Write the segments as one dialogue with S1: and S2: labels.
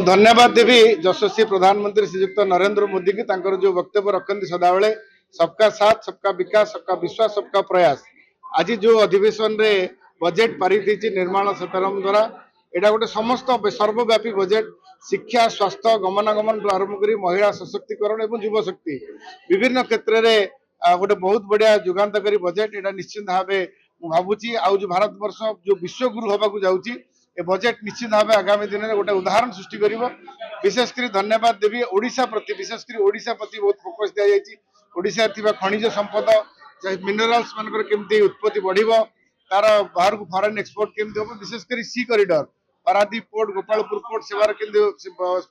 S1: धन्यवाद देवी यशस्वी प्रधानमंत्री श्रीयुक्त नरेंद्र मोदी की जो वक्तव्य रखते सदाबले सबका साथ सबका विकास सबका विश्वास सबका प्रयास। आज जो अधिवेशन रे बजेट पारित निर्मला सीतारमण द्वारा यहाँ गोटे समस्त सर्वव्यापी बजेट शिक्षा स्वास्थ्य गमनागमन आरंभ कर महिला सशक्तिकरण और युव शक्ति विभिन्न क्षेत्र में गोटे बहुत बढ़िया जुगान्तकारी बजेट यहाँ निश्चित भाव भावुची आज भारत वर्ष जो विश्वगुरु होगा जाऊँगी ए बजेट निश्चित भाव आगामी दिन में गोटे उदाहरण सृष्टि कर विशेषकर धन्यवाद देवी ओडिशा प्रति विशेषकर ओडिशा प्रति बहुत फोकस दिया ओडिशा खनिज संपद मिनराल्स मान केमती उत्पत्ति बढ़ तार बाहर को फॉरेन एक्सपोर्ट केमती हम विशेषकर sea corridor Paradip port Gopalpur port सेवार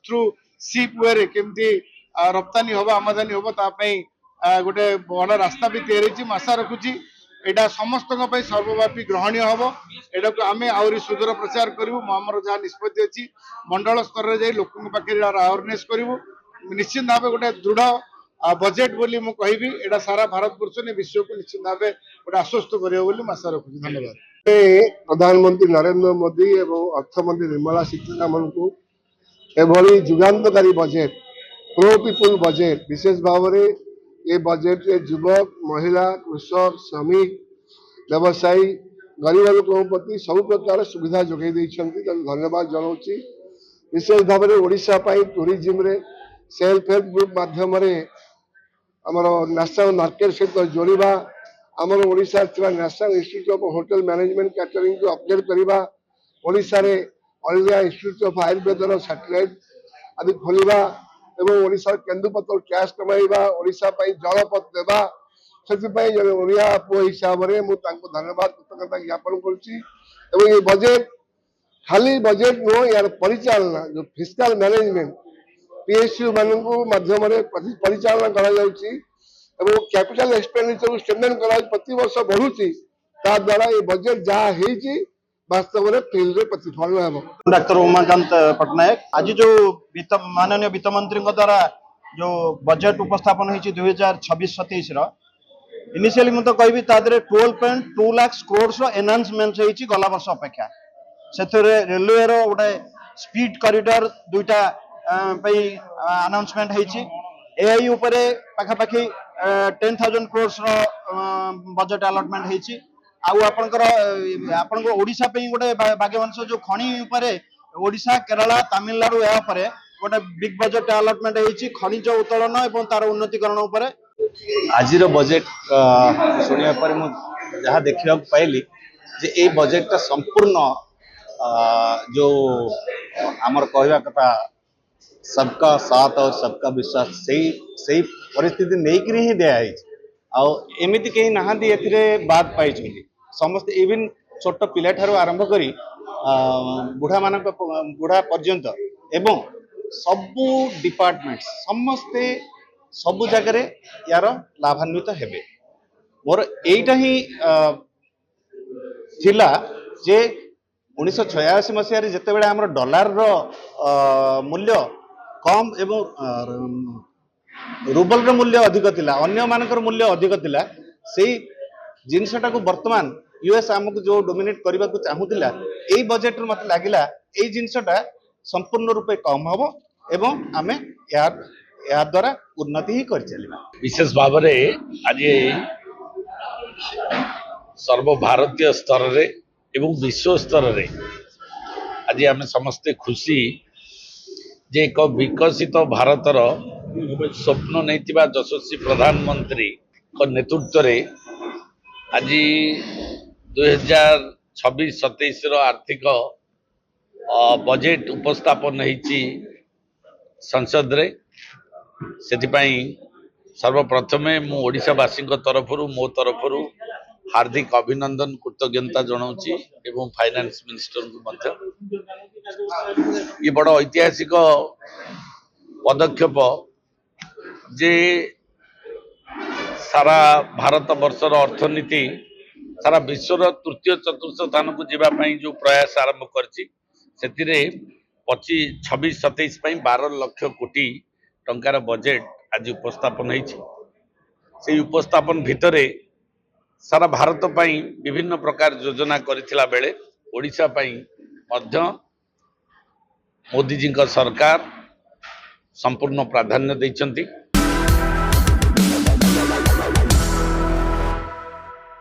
S1: थ्रू सीप वे केमती रप्तानी हम आमदानी हम गोटे बड़ रास्ता भी तैयारी आशा रखुची एटा समस्त सर्वव्यापी ग्रहणीय हम एटा को आम आहरी सुदूर प्रचार करूँ आमर जहाँ निष्पत्ति अच्छी मंडल स्तर में जाए लोक पाखे अवेयरनेस करूँ निश्चित भाव गोटे दृढ़ बजेट बोली मु कहबी एटा सारा भारत वर्ष ने विश्व को निश्चित भाव गोटे आश्वस्त कर आशा रखुची। धन्यवाद।
S2: प्रधानमंत्री नरेंद्र मोदी एवं अर्थमंत्री निर्मला सीतारमण को एभली जुगान्तकारी बजेट प्रो पीपुल बजेट विशेष भाव में ये बजेट रे युवक महिला कृषक श्रमिक व्यवसायी गरीब लोकों प्रति सब प्रकार सुविधा जोगे धन्यवाद जनाऊँगी। विशेष भाव में ओडिशा टूरिज्म रे सेल्फ हेल्प ग्रुप माध्यम आमर नेशनल मार्केट सहित जोड़वा आमर Odisha national institute of hotel management catering को अपग्रेड करवा ओडिशा रे ऑल इंडिया इंस्टीट्यूट ऑफ आयुर्वेदर सैटेलाइट आदि खोलिबा एवं ओडिशा केन्दुपत्र कैश कमाइबा ओडिशा जलपथ देवा से जन ओडिया पुओ हिसाब से मुझे धन्यवाद कृतज्ञता ज्ञापन करुँच। बजेट खाली बजेट नुह यार परिचालना जो फिस्काल मैनेजमेंट पीएसयू माध्यम परिचालना कर कैपिटल एक्सपेंडिचर स्ट्रेंथन कर प्रति वर्ष बढ़ुची द्वारा ये बजेट जहाँ होती वास्तव में फील्ड रे प्रतिफलन है।
S3: डॉक्टर उमाकांत पटनायक आज जो माननीय वित्त मंत्री द्वारा जो बजेट उपस्थापन होती 2026-27 इनिशियली मुझे कहबी 12.2 लाख करोड़ एनहांसमेंट होती गला वर्ष अपेक्षा से रेलवे रो गोटे स्पीड कॉरिडोर दुईटा अनाउंसमेंट होती एआई उपरे पाखापाखि 10,000 करोड़ बजेट अलॉटमेंट होती आपंकर ओडिशा गोटे भाग्यवंश जो खनि ओडिशा केरला तमिलनाडु या गोटे बिग बजेट अलॉटमेंट होती खनिज उत्तोलन और तार उन्नतीकरण
S4: आज बजेट शुणा पर जहाँ देखा पाइली जे ये बजेट संपूर्ण जो आमर कहवा कथा सबका साथ और सबका विश्वास से परिस्थिति नहीं ही दिखाई आमती कहीं नहांती ए बाद पाई समस्त इवन छोट पिला ठार आरंभ करी बुढ़ा मान बुढ़ा पर्यंत एवं सबू डिपार्टमेंट समस्ते सबु जगह यार लाभान्वित हेबे। मोर एटा ही थिला जे 1986 मसीह जिते बड़े आमर डॉलर रो मूल्य कम एवं रूबल रो मूल्य अधिक थिला अन्य मानकर मूल्य अधिक थिला सेही जिनसटा को वर्तमान यूएस आमको जो डोमिनेट करने को चाहूला यही बजेट मत लगिला यही जिनसटा संपूर्ण रूपे कम हम एवं आमे या द्वारा उन्नति ही कर चलिबा।
S5: विशेष भाव में आज सर्वभारतीय स्तर रे एवं विश्व स्तर रे आज आम समस्ते खुशी जे एक विकसित भारतर स्वप्न नहीं यशस्वी प्रधानमंत्री नेतृत्व रे आज 2026-27 आर्थिक बजेट उपस्थापन होती संसद रे से सर्वप्रथमे मु ओडिशावासी तरफ मो तरफ हार्दिक अभिनंदन कृतज्ञता जनाऊँगी एवं फाइनेंस मिनिस्टर को ये बड़ ऐतिहासिक पदक्षेप जे सारा भारत वर्षर अर्थनीति सारा विश्वर तृतीय चतुर्थ स्थान को जीवाई जो प्रयास आरंभ करछि 26-27 12 लाख कोटी टंकार बजेट आज उपस्थापन होती उपस्थापन भितरे सारा भारत पई विभिन्न प्रकार योजना करथिला बेले ओडिशा पई मध्य मोदीजी सरकार संपूर्ण प्राधान्य देइछन्ति।